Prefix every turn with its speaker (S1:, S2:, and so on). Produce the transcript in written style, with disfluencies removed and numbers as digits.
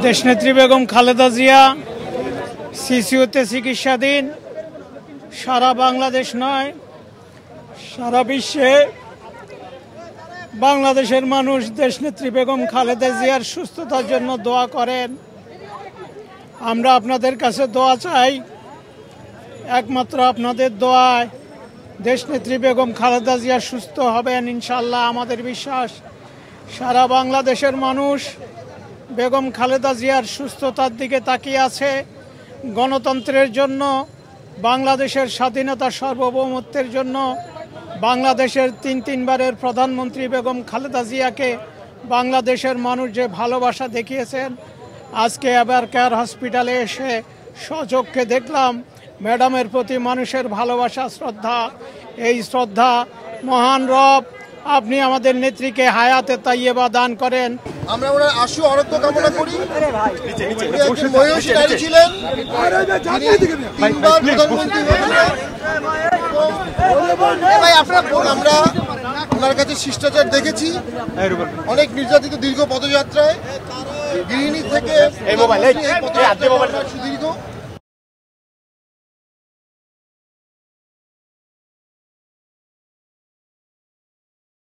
S1: দেশনেত্রী বেগম খালেদা জিয়া সিসিউতে চিকিৎসাধীন। সারা বাংলাদেশ নয়, সারা বিশ্বে বাংলাদেশের মানুষ দেশনেত্রী বেগম খালেদা জিয়ার সুস্থতার জন্য দোয়া করেন। আমরা আপনাদের কাছে দোয়া চাই। একমাত্র আপনাদের দোয়ায় দেশনেত্রী বেগম খালেদা জিয়া সুস্থ হবেন ইনশাল্লাহ, আমাদের বিশ্বাস। সারা বাংলাদেশের মানুষ বেগম খালেদা জিয়ার সুস্থতার দিকে তাকিয়ে আছে। গণতন্ত্রের জন্য, বাংলাদেশের স্বাধীনতা সার্বভৌমত্বের জন্য, বাংলাদেশের তিনবারের প্রধানমন্ত্রী বেগম খালেদা জিয়াকে বাংলাদেশের মানুষ যে ভালোবাসা দেখিয়েছেন, আজকে এবার কেয়ার হসপিটালে এসে স্বচক্ষে দেখলাম ম্যাডামের প্রতি মানুষের ভালোবাসা, শ্রদ্ধা। এই শ্রদ্ধা মহান রব আপনি আমাদের নেত্রীকে হায়াতে তাইয়্যেবা দান করেন।
S2: আমরা ওনার আশু আরোগ্য কামনা করি। মহিষী ছিলেন, তিনবার প্রধানমন্ত্রী হয়েছিলেন। আমরা ওনার কাছে শিষ্টাচার দেখেছি অনেক নির্যাতিত দীর্ঘ পদযাত্রায়, গৃহিণী থেকে সুদীর্ঘ